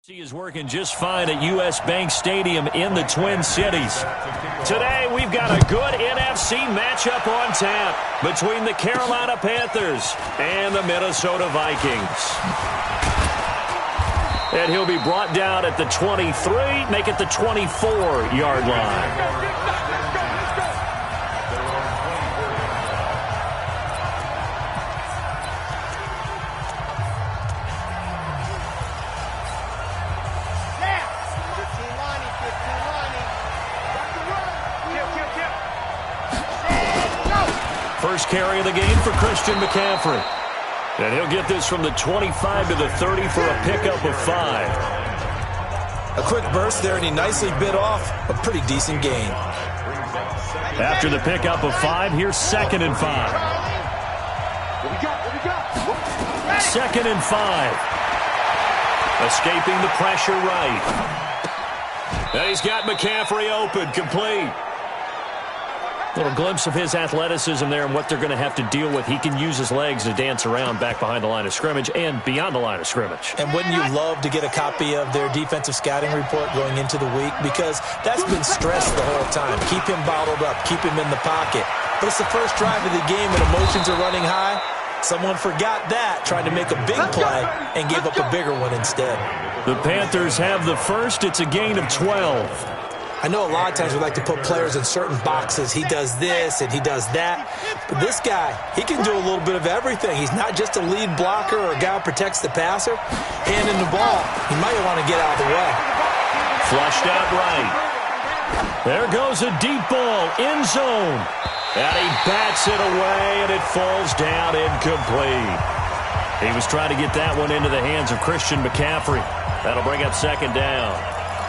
He is working just fine at U.S. Bank Stadium in the Twin Cities. Today, we've got a good NFC matchup on tap between the Carolina Panthers and the Minnesota Vikings. And he'll be brought down at the 23, make it the 24-yard line. First carry of the game for Christian McCaffrey. And he'll get this from the 25 to the 30 for a pickup of 5. A quick burst there, and he nicely bit off a pretty decent gain. After the pickup of 5, here's 2nd and 5. 2nd and 5. Escaping the pressure right. And he's got McCaffrey open, complete. Little glimpse of his athleticism there and what they're going to have to deal with. He can use his legs to dance around back behind the line of scrimmage and beyond the line of scrimmage. And wouldn't you love to get a copy of their defensive scouting report going into the week? Because that's been stressed the whole time. Keep him bottled up. Keep him in the pocket. But it's the first drive of the game and emotions are running high. Someone forgot that, trying to make a big play and gave up a bigger one instead. The Panthers have the first. It's a gain of 12. I know a lot of times we like to put players in certain boxes. He does this and he does that. But this guy, he can do a little bit of everything. He's not just a lead blocker or a guy who protects the passer. Handing the ball, he might want to get out of the way. Flushed out right. There goes a deep ball, end zone. And he bats it away, and it falls down incomplete. He was trying to get that one into the hands of Christian McCaffrey. That'll bring up 2nd down.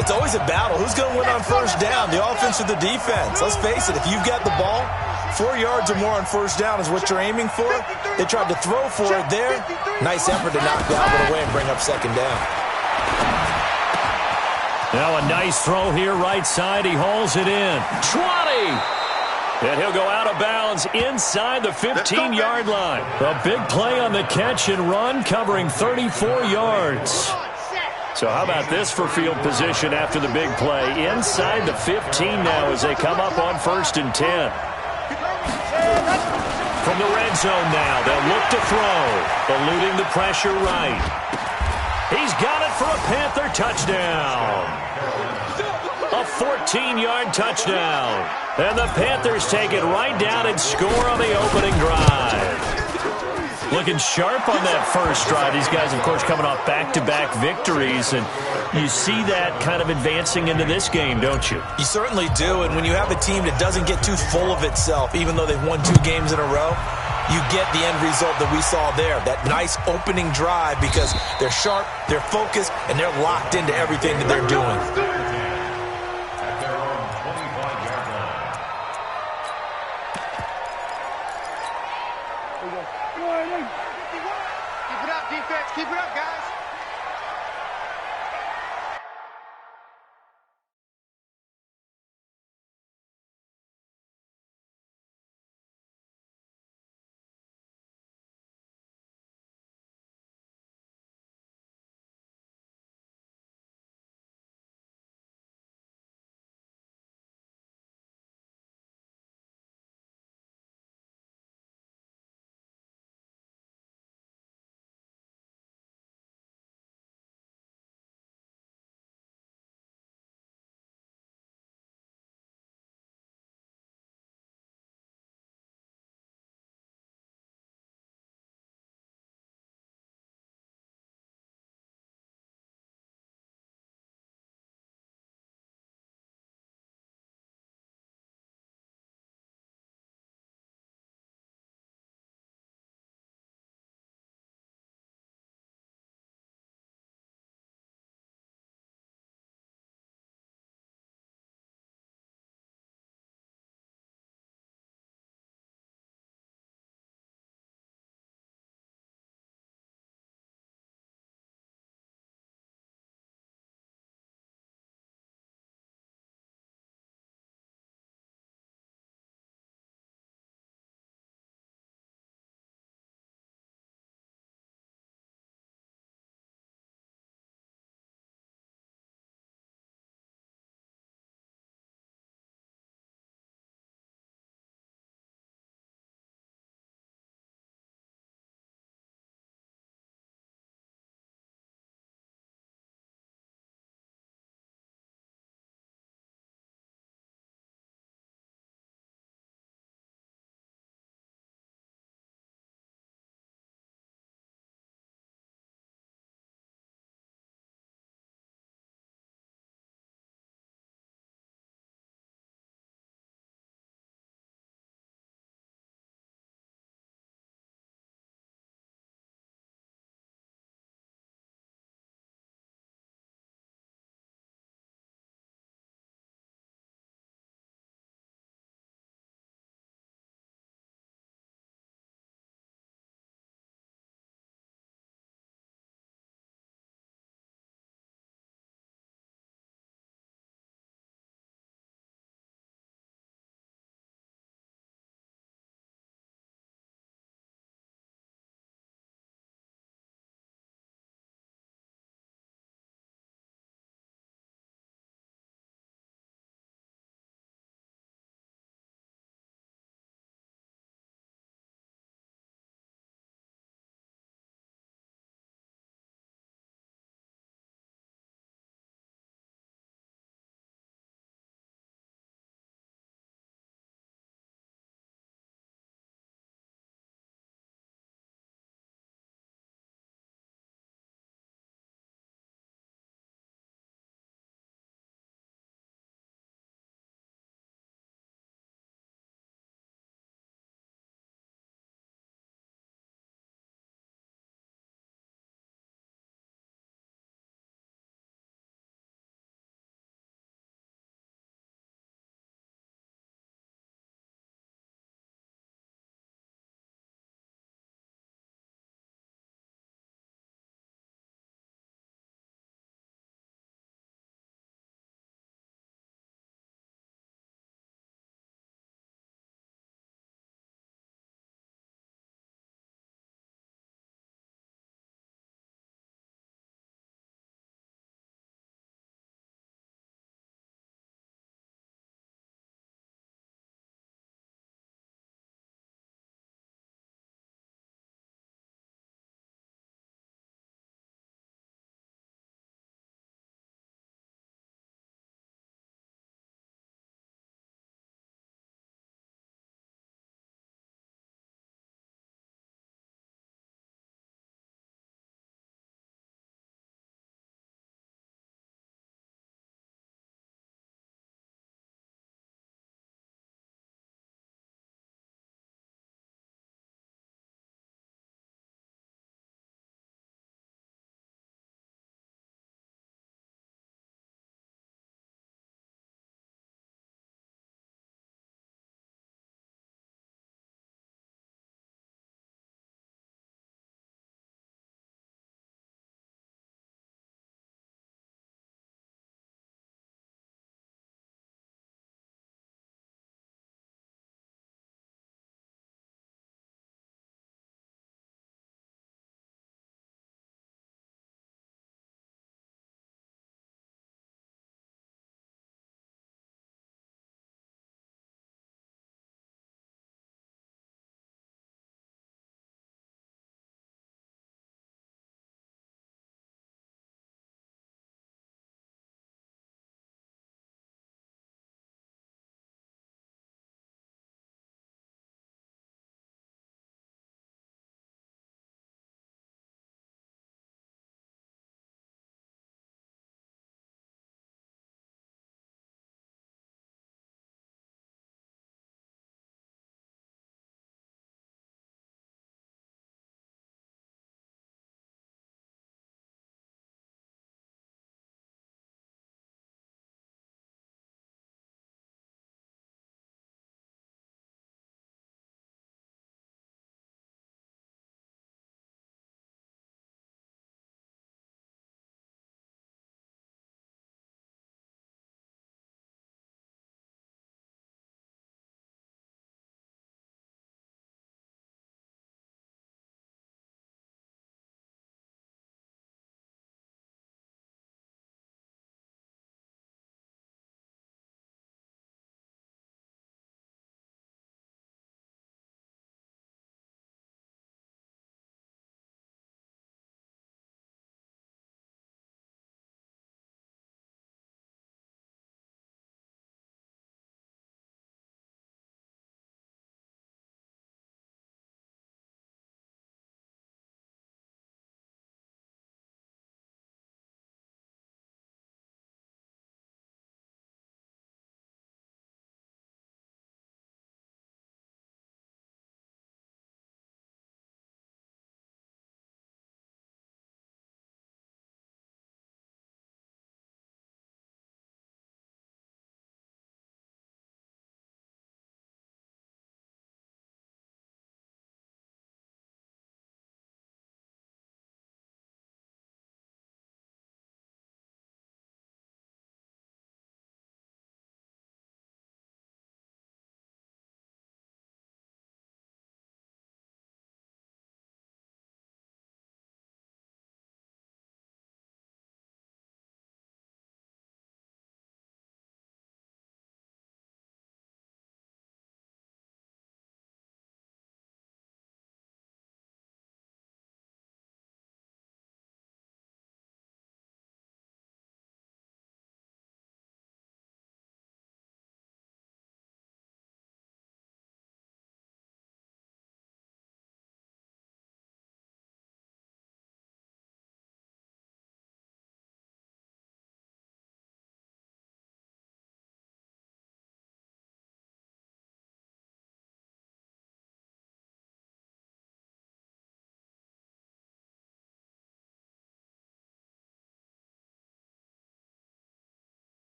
It's always a battle. Who's going to win on first down, the offense or the defense? Let's face it, if you've got the ball, 4 yards or more on first down is what you're aiming for. They tried to throw for it there. Nice effort to knock that one away and bring up 2nd down. Now a nice throw here, right side. He hauls it in. 20! And he'll go out of bounds inside the 15-yard line. A big play on the catch and run, covering 34 yards. So how about this for field position after the big play? Inside the 15 now as they come up on 1st and 10. From the red zone now, they'll look to throw. Eluding the pressure right. He's got it for a Panther touchdown. A 14-yard touchdown. And the Panthers take it right down and score on the opening drive. Looking sharp on that first drive. These guys, of course, coming off back-to-back victories, and you see that kind of advancing into this game, don't you? You certainly do, and when you have a team that doesn't get too full of itself, even though they've won 2 games in a row, you get the end result that we saw there, that nice opening drive, because they're sharp, they're focused, and they're locked into everything that they're doing. Keep it up, defense. Keep it up, guys.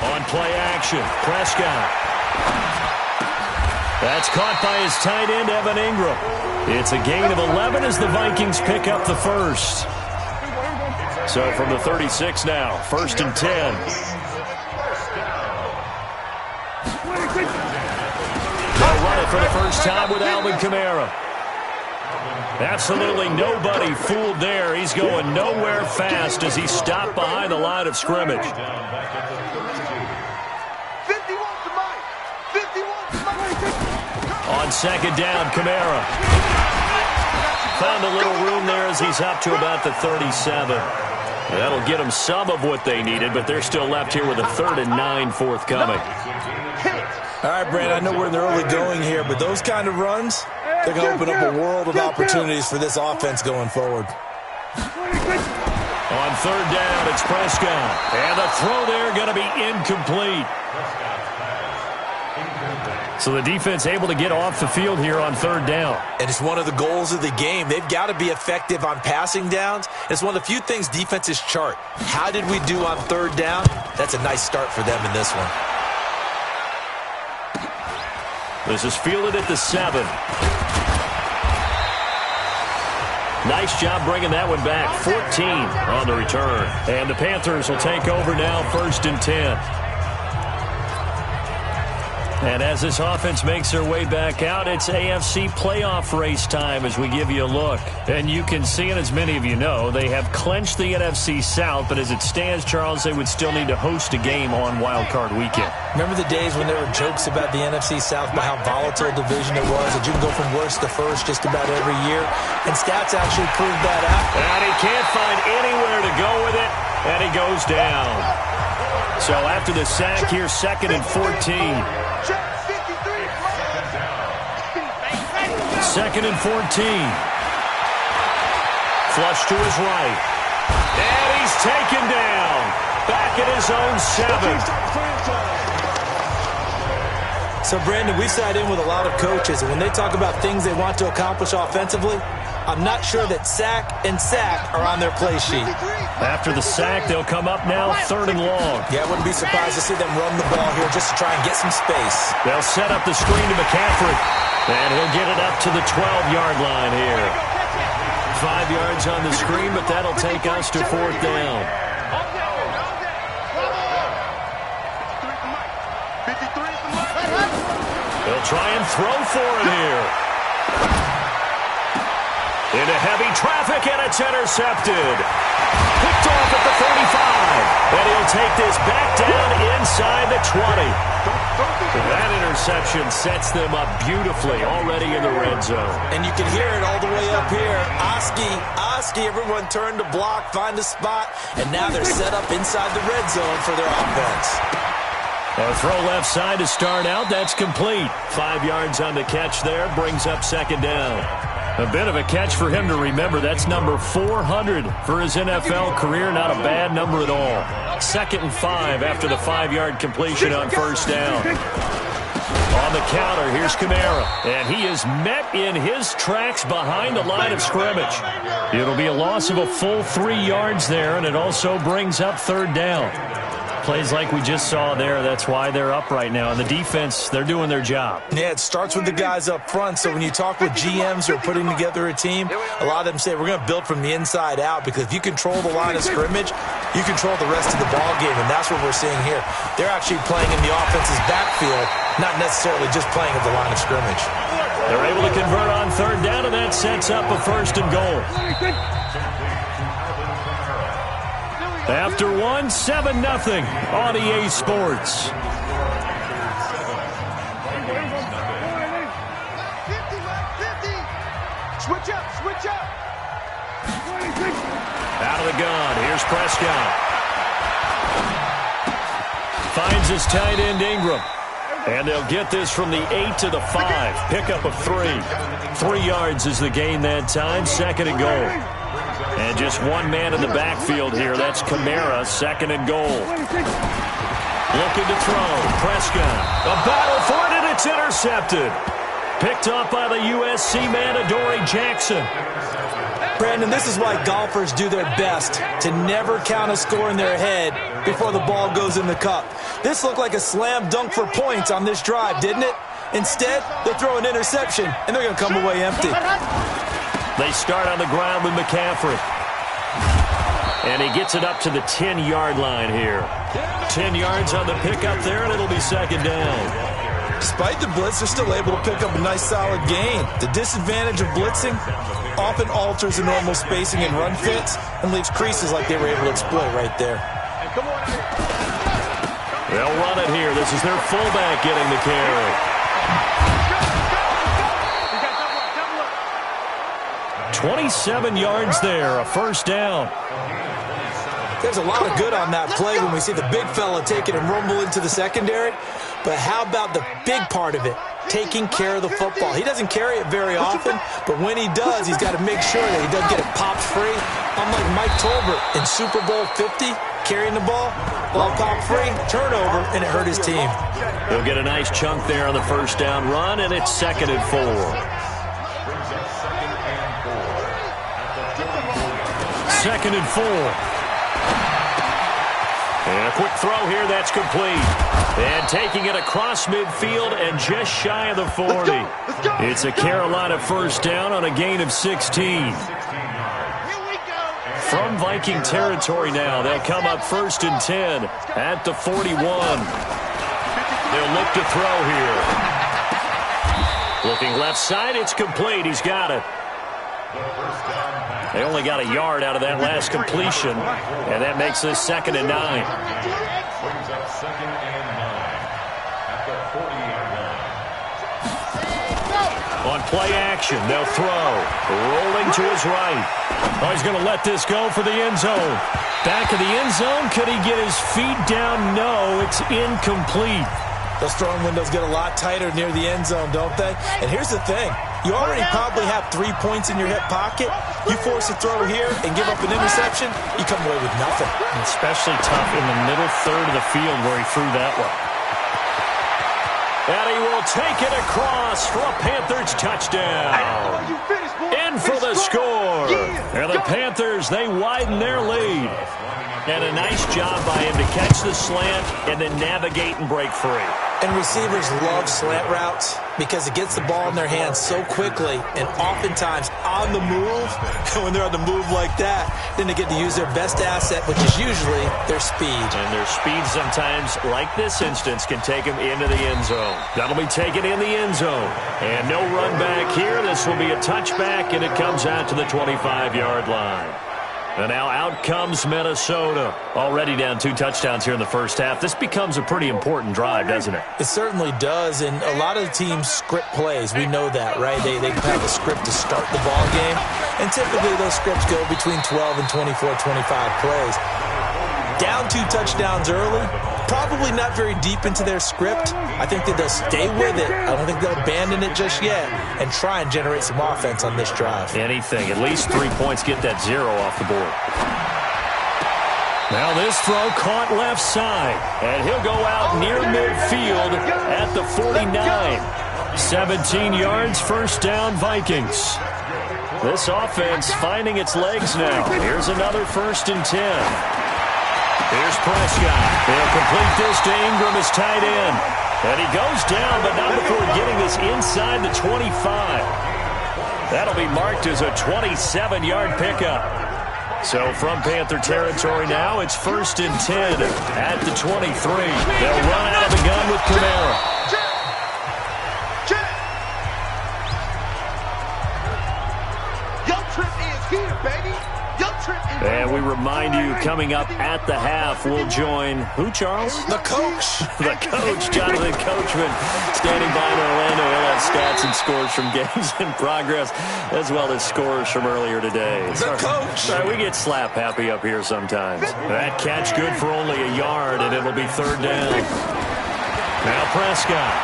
On play action, Prescott. That's caught by his tight end, Evan Ingram. It's a gain of 11 as the Vikings pick up the first. So from the 36 now, 1st and 10. They'll run it for the first time with Alvin Kamara. Absolutely nobody fooled there. He's going nowhere fast as he stopped behind the line of scrimmage. 51 to Mike. 51 to Mike. On 2nd down, Kamara. Found a little room there as he's up to about the 37. That'll get them some of what they needed, but they're still left here with a 3rd and 9 forthcoming. All right, Brand, I know we're in the early going here, but those kind of runs, they're going to open up a world of opportunities for this offense going forward. On 3rd down, it's Prescott. And the throw there going to be incomplete. So the defense able to get off the field here on 3rd down. And it's one of the goals of the game. They've got to be effective on passing downs. It's one of the few things defenses chart. How did we do on 3rd down? That's a nice start for them in this one. This is fielded at the 7. Nice job bringing that one back. 14 on the return. And the Panthers will take over now, 1st and 10. And as this offense makes their way back out, it's AFC playoff race time as we give you a look. And you can see it, as many of you know, they have clinched the NFC South, but as it stands, Charles, they would still need to host a game on Wild Card Weekend. Remember the days when there were jokes about the NFC South, about how volatile a division it was, that you can go from worst to first just about every year, and stats actually proved that out. And he can't find anywhere to go with it, and he goes down. So after the sack here, 2nd and 14. 2nd and 14. Flush to his right. And he's taken down. Back at his own 7. So, Brandon, we sat in with a lot of coaches, and when they talk about things they want to accomplish offensively, I'm not sure that sack and sack are on their play sheet. After the sack, they'll come up now 3rd and long. Yeah, I wouldn't be surprised to see them run the ball here just to try and get some space. They'll set up the screen to McCaffrey. And he'll get it up to the 12-yard line here. 5 yards on the screen, but that'll take us to 4th down. They'll try and throw for it here. Into heavy traffic, and it's intercepted. Picked off at the 35. And he'll take this back down inside the 20. That interception sets them up beautifully already in the red zone. And you can hear it all the way up here. Oski, everyone turned to block, find a spot, and now they're set up inside the red zone for their offense. A throw left side to start out. That's complete. 5 yards on the catch there. Brings up 2nd down. A bit of a catch for him to remember. That's number 400 for his NFL career. Not a bad number at all. 2nd and 5 after the 5-yard completion on 1st down. On the counter, here's Kamara. And he is met in his tracks behind the line of scrimmage. It'll be a loss of a full 3 yards there, and it also brings up 3rd down. Plays like we just saw there, that's why they're up right now. And the defense, they're doing their job. Yeah, it starts with the guys up front. So when you talk with GMs who are putting together a team, a lot of them say we're going to build from the inside out, because if you control the line of scrimmage, you control the rest of the ball game, and that's what we're seeing here. They're actually playing in the offense's backfield, not necessarily just playing at the line of scrimmage. They're able to convert on 3rd down, and that sets up a 1st and goal. After 7-0 on EA Sports. Switch up. Out of the gun, here's Prescott. Finds his tight end Ingram. And they'll get this from the 8 to the 5. Pickup of 3. 3 yards is the gain that time. 2nd and goal. And just one man in the backfield here. That's Kamara, 2nd and goal. Looking to throw. Prescott. A battle for it, and it's intercepted. Picked up by the USC man, Adoree Jackson. Brandon, this is why golfers do their best to never count a score in their head before the ball goes in the cup. This looked like a slam dunk for points on this drive, didn't it? Instead, they'll throw an interception, and they're going to come away empty. They start on the ground with McCaffrey. And he gets it up to the 10-yard line here. 10 yards on the pickup there, and it'll be second down. Despite the blitz, they're still able to pick up a nice solid gain. The disadvantage of blitzing often alters the normal spacing and run fits and leaves creases like they were able to exploit right there. They'll run it here. This is their fullback getting the carry. 27 yards there, a first down. There's a lot of good on that play when we see the big fella take it and rumble into the secondary. But how about the big part of it, taking care of the football? He doesn't carry it very often, but when he does, he's got to make sure that he doesn't get it popped free. Unlike Mike Tolbert in Super Bowl 50, carrying the ball popped free, turnover, and it hurt his team. He'll get a nice chunk there on the first down run, and it's 2nd and 4. 2nd and 4. And a quick throw here, that's complete. And taking it across midfield and just shy of the 40. It's a Carolina first down on a gain of 16. From Viking territory now, they'll come up 1st and 10 at the 41. They'll look to throw here. Looking left side, it's complete. He's got it. They only got a yard out of that last completion, and that makes this 2nd and 9. On play action, they'll throw. Rolling to his right. Oh, he's going to let this go for the end zone. Back of the end zone. Could he get his feet down? No, it's incomplete. Those throwing windows get a lot tighter near the end zone, don't they? And here's the thing. You already probably have 3 points in your hip pocket. You force a throw here and give up an interception, you come away with nothing. Especially tough in the middle third of the field where he threw that one. And he will take it across for a Panthers touchdown. In for the score. And the Panthers, they widen their lead. And a nice job by him to catch the slant and then navigate and break free. And receivers love slant routes because it gets the ball in their hands so quickly and oftentimes on the move. And when they're on the move like that, then they get to use their best asset, which is usually their speed. And their speed sometimes, like this instance, can take them into the end zone. That'll be taken in the end zone. And no run back here. This will be a touchback, and it comes out to the 25-yard line. And now out comes Minnesota. Already down 2 touchdowns here in the first half. This becomes a pretty important drive, doesn't it? It certainly does, and a lot of the teams script plays. We know that, right? They have a script to start the ball game, and typically those scripts go between 12 and 24, 25 plays. Down 2 touchdowns early, probably not very deep into their script. I think that they'll stay with it. I don't think they'll abandon it just yet and try and generate some offense on this drive. Anything. At least 3 points, get that 0 off the board. Now this throw caught left side, and he'll go out near midfield at the 49. 17 yards, first down, Vikings. This offense finding its legs now. Here's another 1st and 10. Here's Prescott. They'll complete this to Ingram as tight end. And he goes down, but not before getting this inside the 25. That'll be marked as a 27-yard pickup. So from Panther territory now, it's 1st and 10 at the 23. They'll run out of the gun with Kamara. Young Trip is here, baby. Young Trip is here. And we remind you, coming up at the half, we'll join who, Charles? The coach. The coach, Jonathan Coachman, standing by in Orlando. He'll have stats and scores from games in progress, as well as scores from earlier today. The coach. Sorry, we get slap happy up here sometimes. That catch good for only a yard, and it'll be 3rd down. Now Prescott.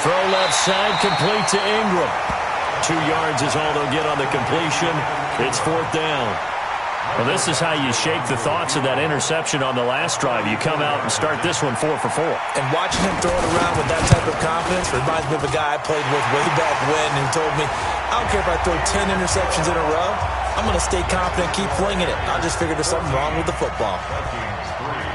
Throw left side, complete to Ingram. 2 yards is all they'll get on the completion. It's 4th down. Well, this is how you shake the thoughts of that interception on the last drive. You come out and start this one 4 for 4. And watching him throw it around with that type of confidence reminds me of a guy I played with way back when and told me, I don't care if I throw 10 interceptions in a row, I'm going to stay confident, keep flinging it. I just figured there's something wrong with the football.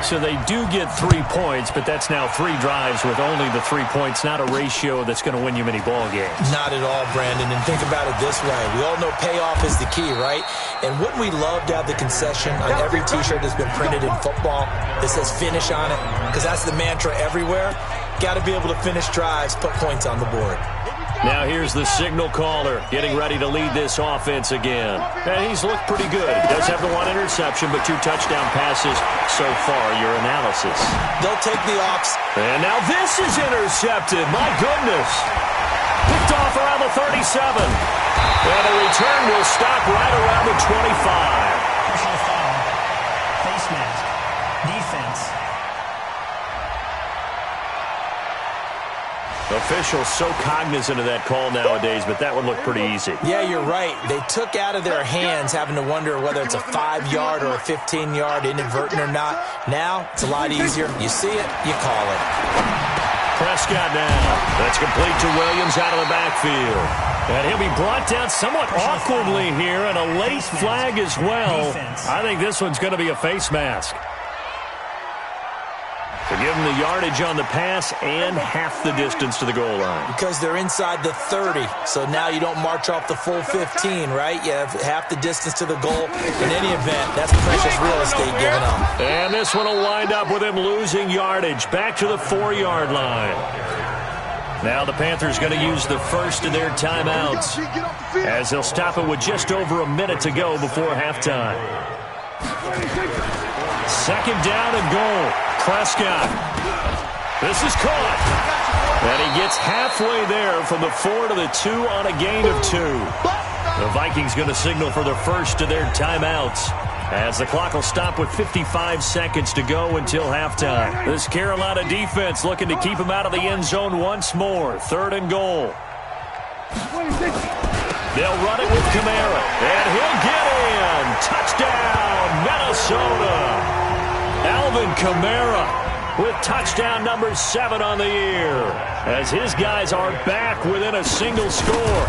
So they do get 3 points, but that's now 3 drives with only the 3 points, not a ratio that's going to win you many ball games. Not at all, Brandon. And think about it this way. We all know payoff is the key, right? And wouldn't we love to have the concession on every T-shirt that's been printed in football that says finish on it? Because that's the mantra everywhere. Got to be able to finish drives, put points on the board. Now here's the signal caller getting ready to lead this offense again. And he's looked pretty good. Does have the 1 interception, but 2 touchdown passes so far. Your analysis. They'll take the offs. And now this is intercepted. My goodness. Picked off around the 37. And the return will stop right around the 25. Personal foul. Face mask. Defense. Officials so cognizant of that call nowadays, but that would look pretty easy. Yeah, you're right. They took out of their hands having to wonder whether it's a 5-yard or a 15-yard, inadvertent or not. Now, it's a lot easier. You see it, you call it. Prescott now. That's complete to Williams out of the backfield. And he'll be brought down somewhat awkwardly here, and a late flag as well. I think this one's going to be a face mask. To give them the yardage on the pass and half the distance to the goal line. Because they're inside the 30, so now you don't march off the full 15, right? You have half the distance to the goal. In any event, that's precious real estate given up. And this one will wind up with him losing yardage back to the 4-yard line. Now the Panthers going to use the first of their timeouts as they'll stop it with just over a minute to go before halftime. 2nd down and goal. Prescott. This is caught. And he gets halfway there from the 4 to the 2 on a gain of 2. The Vikings going to signal for the first of their timeouts as the clock will stop with 55 seconds to go until halftime. This Carolina defense looking to keep him out of the end zone once more. 3rd and goal. They'll run it with Kamara. And he'll get in. Touchdown, Minnesota. Alvin Kamara with touchdown number 7 on the year as his guys are back within a single score.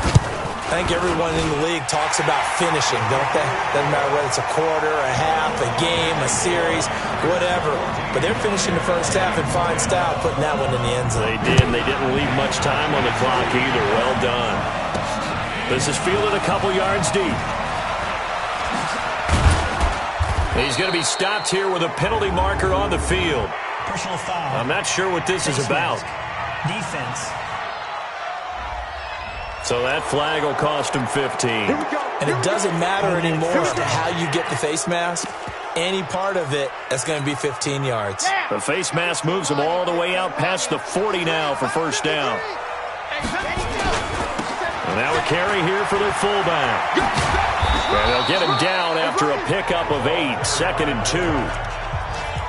I think everyone in the league talks about finishing, don't they? Doesn't matter whether it's a quarter, a half, a game, a series, whatever. But they're finishing the first half in fine style, putting that one in the end zone. They did, and they didn't leave much time on the clock either. Well done. This is fielded a couple yards deep. He's going to be stopped here with a penalty marker on the field. Personal foul. I'm not sure what this is about. Defense. So that flag will cost him 15. And it doesn't matter anymore how you get the face mask. Any part of it, that's going to be 15 yards. The face mask moves him all the way out past the 40 now for first down. And now a carry here for their fullback. And they'll get him down after a pickup of 8, 2nd and 2.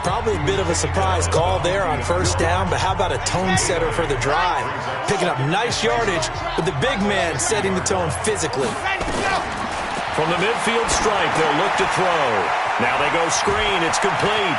Probably a bit of a surprise call there on first down, but how about a tone setter for the drive? Picking up nice yardage with the big man setting the tone physically. From the midfield stripe, they'll look to throw. Now they go screen. It's complete.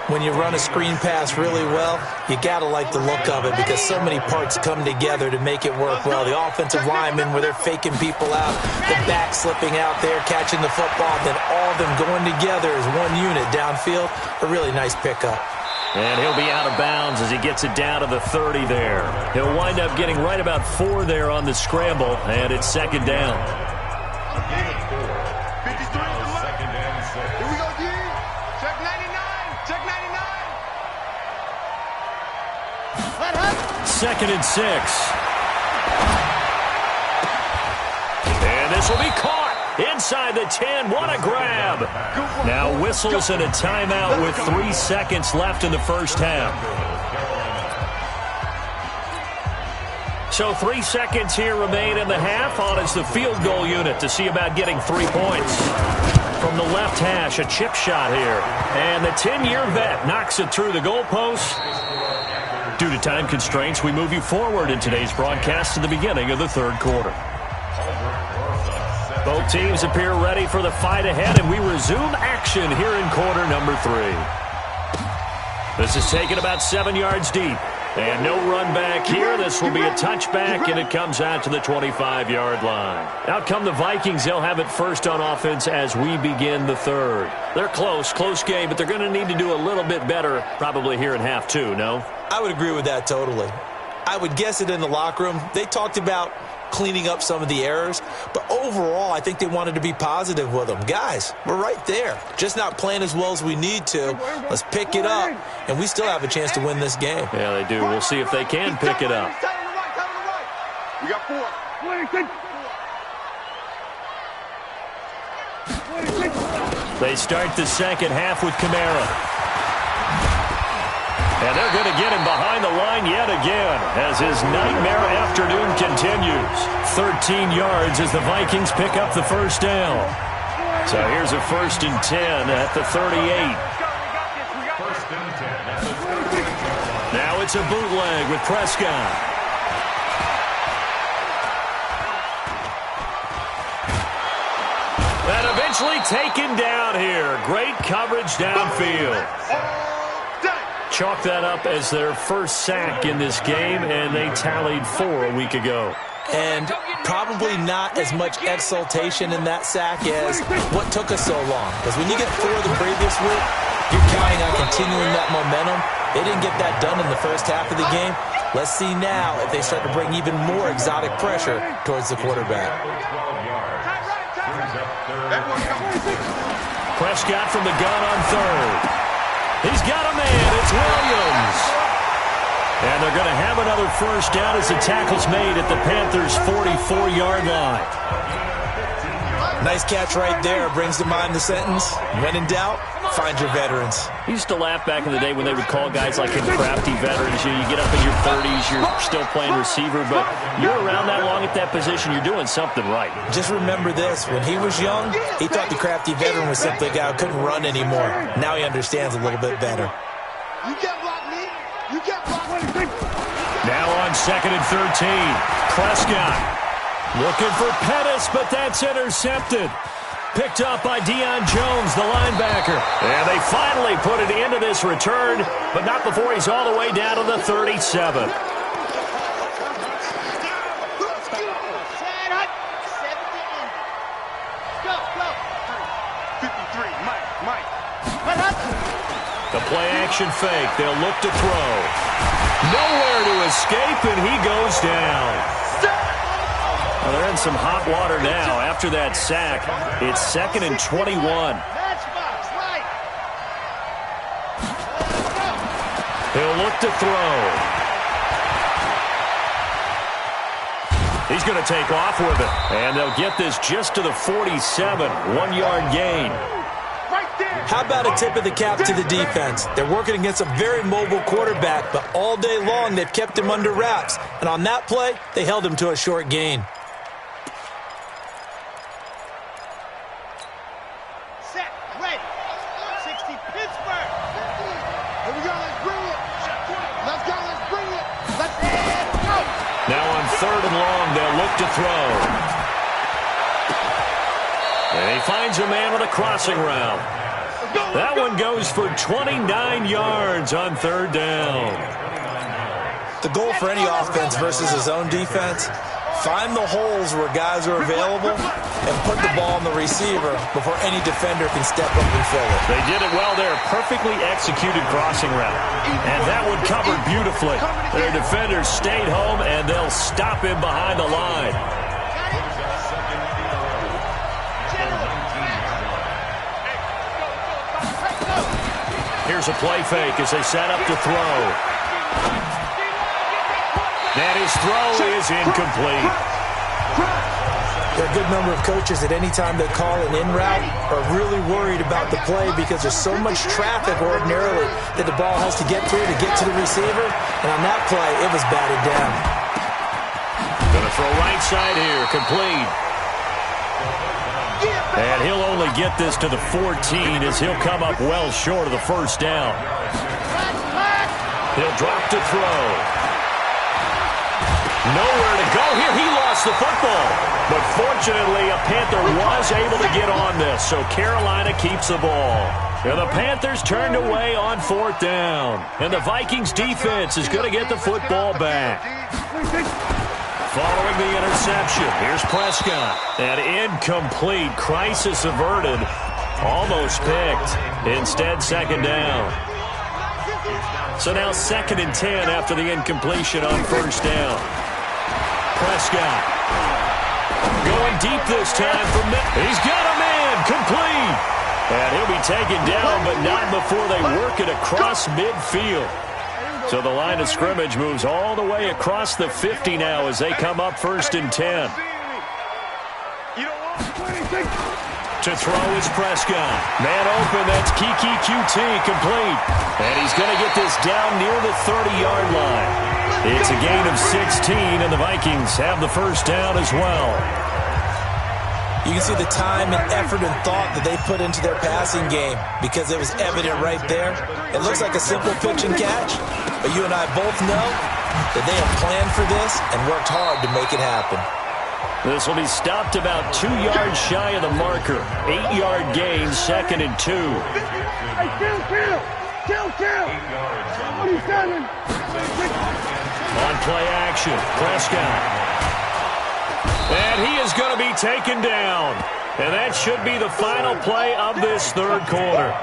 When you run a screen pass really well, you got to like the look of it because so many parts come together to make it work well. The offensive linemen where they're faking people out, the back slipping out there, catching the football, then all of them going together as one unit downfield. A really nice pickup. And he'll be out of bounds as he gets it down to the 30 there. He'll wind up getting right about 4 there on the scramble, and it's 2nd down. Second and 6. And this will be caught inside the 10. What a grab. Now whistles and a timeout with 3 seconds left in the first half. So 3 seconds here remain in the half. On is the field goal unit to see about getting 3 points. From the left hash, a chip shot here. And the 10-year vet knocks it through the goalpost. Due to time constraints, we move you forward in today's broadcast to the beginning of the third quarter. Both teams appear ready for the fight ahead, and we resume action here in quarter number 3. This is taken about 7 yards deep. And no run back here. This will be a touchback, and it comes out to the 25-yard line. Out come the Vikings. They'll have it first on offense as we begin the third. They're close game, but they're going to need to do a little bit better probably here in half 2, no? I would agree with that totally. I would guess it in the locker room. They talked about cleaning up some of the errors, but overall, I think they wanted to be positive with them. Guys, we're right there. Just not playing as well as we need to. Let's pick it up, and we still have a chance to win this game. Yeah, they do. We'll see if they can pick it up. We got 4. They start the second half with Kamara. And they're going to get him behind the line yet again as his nightmare afternoon continues. 13 yards as the Vikings pick up the first down. So here's a 1st and 10 at the 38. Now it's a bootleg with Prescott. And eventually taken down here. Great coverage downfield. Chalk that up as their first sack in this game, and they tallied 4 a week ago. And probably not as much exultation in that sack as what took us so long. Because when you get 4 the previous week, you're counting on continuing that momentum. They didn't get that done in the first half of the game. Let's see now if they start to bring even more exotic pressure towards the quarterback. Prescott from the gun on 3rd. He's got a man. It's Williams. And they're going to have another first down as the tackle's made at the Panthers' 44-yard line. Nice catch right there. Brings to mind the sentence, when in doubt, find your veterans. I used to laugh back in the day when they would call guys like crafty veterans. You get up in your 30s, you're still playing receiver, but you're around that long at that position, you're doing something right. Just remember this. When he was young, he thought the crafty veteran was simply a guy who couldn't run anymore. Now he understands a little bit better. You can't block me. You can't block me. Now on 2nd and 13, Prescott looking for Pettis, but that's intercepted. Picked up by Deion Jones, the linebacker. And they finally put it into this return, but not before he's all the way down to the 37. The play-action fake. They'll look to throw. Nowhere to escape, and he goes down. Well, they're in some hot water now. After that sack, it's 2nd and 21. He'll look to throw. He's going to take off with it. And they'll get this just to the 47. 1-yard gain. How about a tip of the cap to the defense? They're working against a very mobile quarterback, but all day long they've kept him under wraps. And on that play, they held him to a short gain. Set, ready. 60 Pittsburgh. Here we go, let's bring it. Let's go, let's bring it. Let's go. Now on 3rd and long, they'll look to throw. And he finds a man with a crossing route. That one goes for 29 yards on 3rd down. The goal for any offense versus his own defense, find the holes where guys are available and put the ball on the receiver before any defender can step up and fill it. They did it well there. Perfectly executed crossing route. And that one covered beautifully. Their defenders stayed home, and they'll stop him behind the line. Here's a play fake as they set up to throw. And his throw is incomplete. There are a good number of coaches at any time they call an in route are really worried about the play because there's so much traffic ordinarily that the ball has to get through to get to the receiver. And on that play, it was batted down. Gonna throw right side here, complete. And he'll only get this to the 14 as he'll come up well short of the first down. He'll drop to throw. Nowhere to go here. He lost the football. But fortunately, a Panther was able to get on this, so Carolina keeps the ball. And the Panthers turned away on 4th down. And the Vikings defense is going to get the football back. Following the interception, here's Prescott. An incomplete, crisis averted. Almost picked. Instead, 2nd down. So now 2nd and 10 after the incompletion on 1st down. Prescott going deep this time from the... He's got a man, complete. And he'll be taken down, but not before they work it across midfield. So the line of scrimmage moves all the way across the 50 now as they come up 1st and 10. To throw is Prescott. Man open, that's Kiki QT, complete. And he's going to get this down near the 30-yard line. It's a gain of 16, and the Vikings have the 1st down as well. You can see the time and effort and thought that they put into their passing game because it was evident right there. It looks like a simple pitch and catch, but you and I both know that they have planned for this and worked hard to make it happen. This will be stopped about 2 yards shy of the marker. 8-yard gain, 2nd and 2. Hey, kill! What are you standing? On play action, Prescott. And he is going to be taken down. And that should be the final play of this 3rd quarter.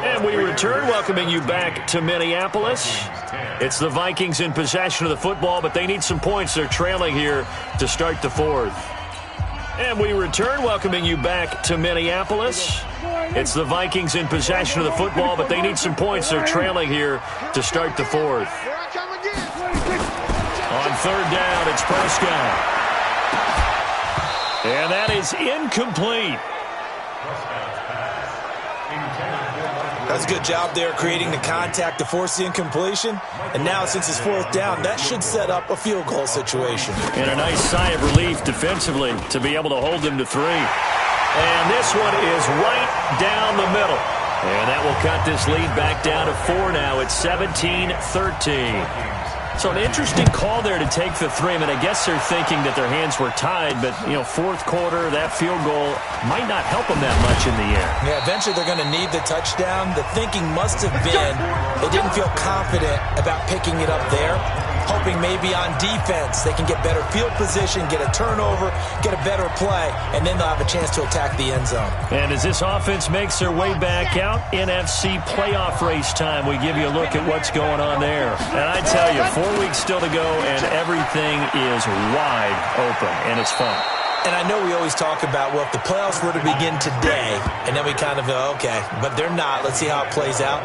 And we return, welcoming you back to Minneapolis. It's the Vikings in possession of the football, but they need some points. They're trailing here to start the 4th. And we return, welcoming you back to Minneapolis. It's the Vikings in possession of the football, but they need some points. They're trailing here to start the 4th. On 3rd down, it's Prescott. And that is incomplete. That's a good job there creating the contact to force the incompletion. And now, since it's 4th down, that should set up a field goal situation. And a nice sigh of relief defensively to be able to hold them to 3. And this one is right down the middle. And that will cut this lead back down to 4 now. It's 17-13. So an interesting call there to take the 3. I mean, I guess they're thinking that their hands were tied, but, 4th quarter, that field goal might not help them that much in the air. Yeah, eventually they're going to need the touchdown. The thinking must have been they didn't feel confident about picking it up there, hoping maybe on defense they can get better field position, get a turnover, get a better play, and then they'll have a chance to attack the end zone. And as this offense makes their way back out, NFC playoff race time, we give you a look at what's going on there. And I tell you, 4 weeks still to go, and everything is wide open, and it's fun. And I know we always talk about, well, if the playoffs were to begin today, and then we kind of go, okay, but they're not. Let's see how it plays out.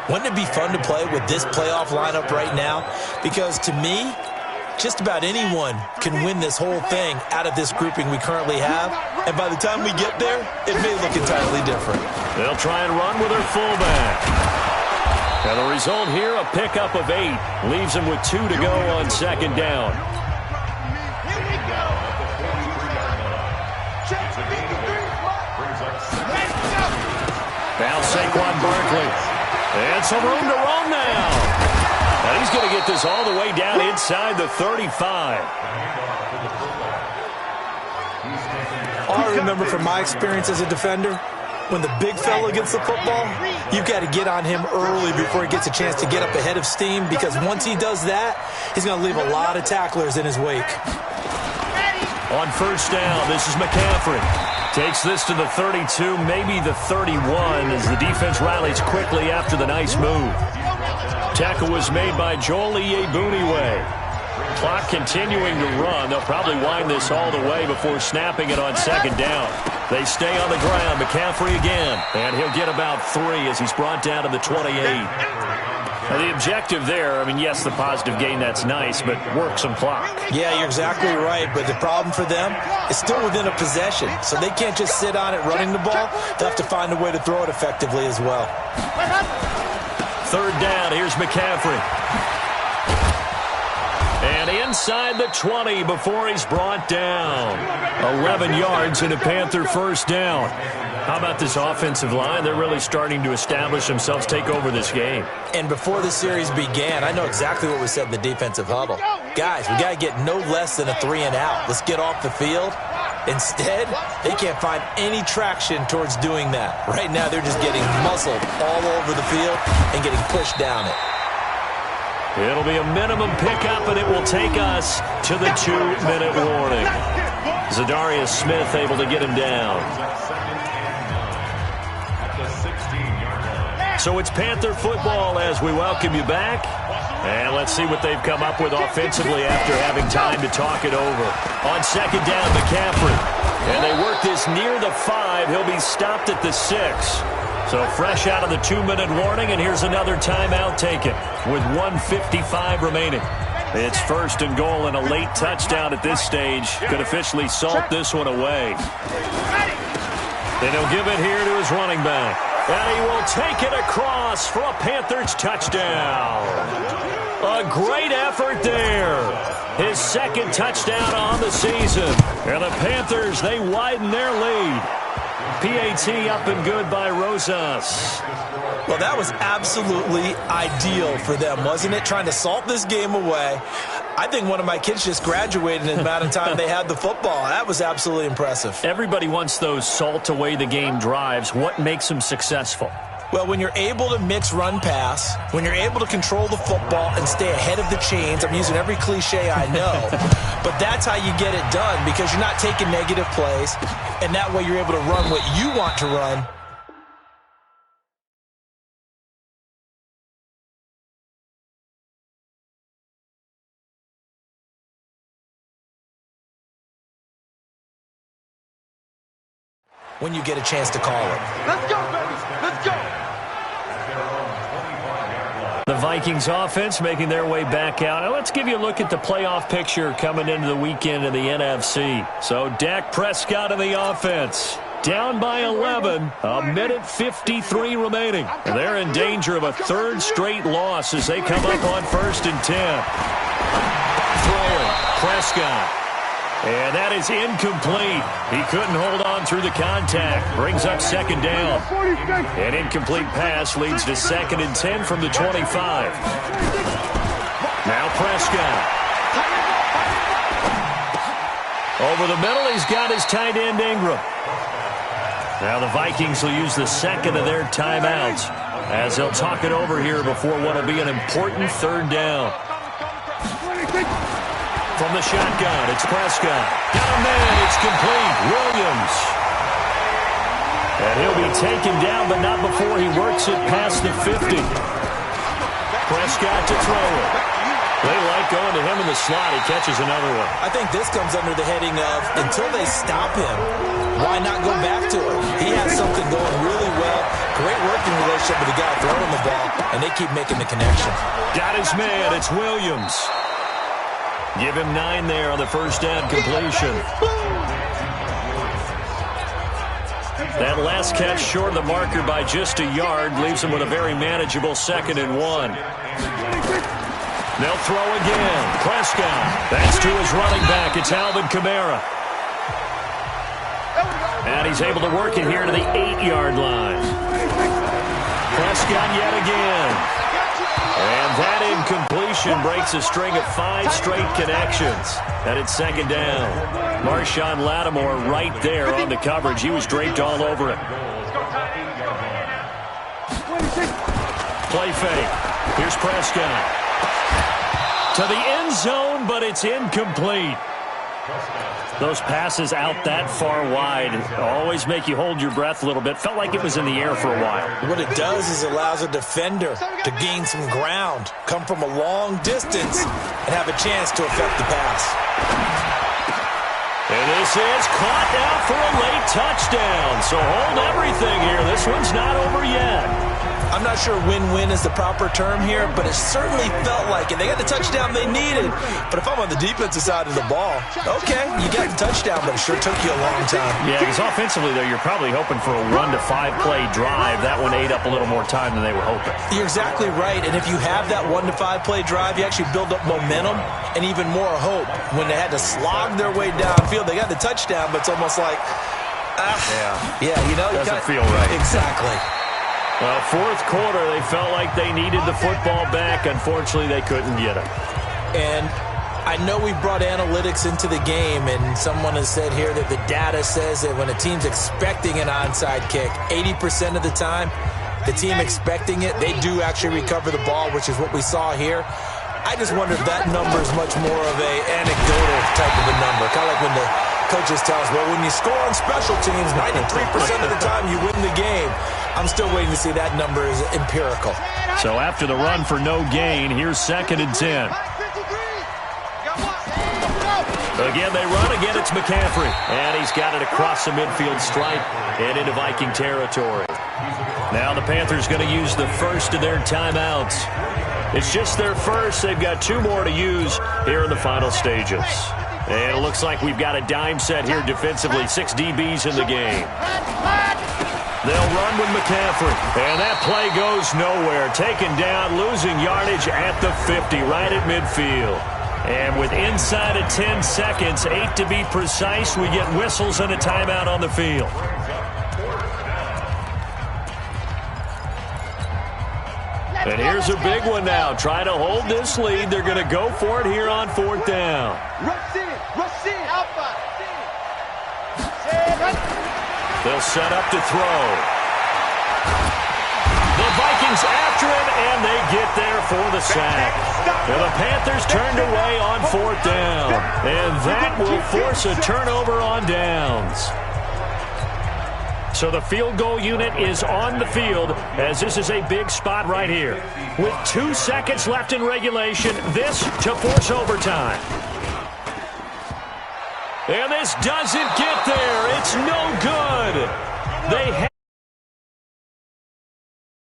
Wouldn't it be fun to play with this playoff lineup right now? Because to me, just about anyone can win this whole thing out of this grouping we currently have. And by the time we get there, it may look entirely different. They'll try and run with their fullback. And the result here, a pickup of 8. Leaves them with 2 to go on 2nd down. Here we go. Now Saquon Barkley. And some room to roam now. And he's going to get this all the way down inside the 35. All I remember from my experience as a defender, when the big fella gets the football, you've got to get on him early before he gets a chance to get up ahead of steam, because once he does that, he's going to leave a lot of tacklers in his wake. On 1st down, this is McCaffrey. Takes this to the 32, maybe the 31, as the defense rallies quickly after the nice move. Tackle was made by Joel Iyiegbuniwe. Clock continuing to run. They'll probably wind this all the way before snapping it on 2nd down. They stay on the ground. McCaffrey again. And he'll get about 3 as he's brought down to the 28. Now, the objective there, I mean, yes, the positive gain, that's nice, but work some clock. Yeah, you're exactly right, but the problem for them is still within a possession, so they can't just sit on it running the ball. They'll have to find a way to throw it effectively as well. 3rd down, here's McCaffrey. And inside the 20 before he's brought down. 11 yards and a Panther first down. How about this offensive line? They're really starting to establish themselves, take over this game. And before the series began, I know exactly what we said in the defensive huddle. Guys, we got to get no less than a 3-and-out. Let's get off the field. Instead, they can't find any traction towards doing that. Right now, they're just getting muscled all over the field and getting pushed down it. It'll be a minimum pickup, and it will take us to the 2-minute warning. Zadarius Smith able to get him down. So it's Panther football as we welcome you back. And let's see what they've come up with offensively after having time to talk it over. On second down, McCaffrey. And they work this near the 5. He'll be stopped at the 6. So fresh out of the 2-minute warning, and here's another timeout taken with 1:55 remaining. It's first and goal, and a late touchdown at this stage could officially salt this one away. And he'll give it here to his running back. And he will take it across for a Panthers touchdown. A great effort there. His second touchdown on the season. And the Panthers, they widen their lead. PAT up and good by Rosas. Well, that was absolutely ideal for them, wasn't it? Trying to salt this game away. I think one of my kids just graduated in the amount of time they had the football. That was absolutely impressive. Everybody wants those salt away the game drives. What makes them successful? Well, when you're able to mix run-pass, when you're able to control the football and stay ahead of the chains, I'm using every cliche I know, but that's how you get it done because you're not taking negative plays, and that way you're able to run what you want to run. When you get a chance to call it. Let's go, baby. Let's go. The Vikings offense making their way back out. Now let's give you a look at the playoff picture coming into the weekend in the NFC. So Dak Prescott in the offense. Down by 11, a minute 53 remaining. And they're in danger of a third straight loss as they come up on 1st and 10. Throwing, Prescott. And that is incomplete. He couldn't hold on through the contact. Brings up second down. An incomplete pass leads to 2nd and 10 from the 25. Now Prescott. Over the middle, he's got his tight end Ingram. Now the Vikings will use the second of their timeouts as they'll talk it over here before what will be an important third down. From the shotgun, it's Prescott. Got a man, it's complete. Williams. And he'll be taken down, but not before he works it past the 50. Prescott to throw it. They like going to him in the slot. He catches another one. I think this comes under the heading of, until they stop him, why not go back to him? He has something going really well. Great working relationship with the guy throwing the ball, and they keep making the connection. Got his man, it's Williams. Give him 9 there on the first down completion. That last catch short of the marker by just a yard leaves him with a very manageable 2nd and 1. They'll throw again. Prescott. That's to his running back. It's Alvin Kamara. And he's able to work it here to the 8-yard line. Prescott yet again. And that incompletion breaks a string of 5 straight connections. And it's 2nd down. Marshawn Lattimore right there on the coverage. He was draped all over it. Play fake. Here's Prescott. To the end zone, but it's incomplete. Those passes out that far wide always make you hold your breath a little bit. Felt like it was in the air for a while. What it does is it allows a defender to gain some ground, come from a long distance, and have a chance to affect the pass. And this is caught now for a late touchdown. So hold everything here. This one's not over yet. I'm not sure win-win is the proper term here, but it certainly felt like it. They got the touchdown they needed. But if I'm on the defensive side of the ball, okay, you got the touchdown, but it sure took you a long time. Yeah, because offensively, though, you're probably hoping for a 1 to 5 play drive. That one ate up a little more time than they were hoping. You're exactly right. And if you have that 1 to 5 play drive, you actually build up momentum and even more hope. When they had to slog their way downfield, they got the touchdown, but it's almost like, yeah, you know, doesn't feel right. Exactly. Well, fourth quarter, they felt like they needed the football back. Unfortunately, they couldn't get it. And I know we brought analytics into the game, and someone has said here that the data says that when a team's expecting an onside kick, 80% of the time, the team expecting it, they do actually recover the ball, which is what we saw here. I just wonder if that number is much more of a anecdotal type of a number. Kind of like when the coaches tell us, well, when you score on special teams, 93% of the time you win the game. I'm still waiting to see that number is empirical. So after the run for no gain, here's 2nd and 10. Again, they run. Again, it's McCaffrey. And he's got it across the midfield stripe and into Viking territory. Now the Panthers going to use the first of their timeouts. It's just their first. They've got 2 more to use here in the final stages. And it looks like we've got a dime set here defensively. 6 DBs in the game. They'll run with McCaffrey. And that play goes nowhere. Taken down, losing yardage at the 50, right at midfield. And with inside of 10 seconds, 8 to be precise, we get whistles and a timeout on the field. And here's a big one now. Trying to hold this lead. They're going to go for it here on 4th down. They'll set up to throw. The Vikings after him, and they get there for the sack. And the Panthers turned away on 4th down. And that will force a turnover on downs. So the field goal unit is on the field as this is a big spot right here. With 2 seconds left in regulation, this to force overtime. And this doesn't get there. It's no good. They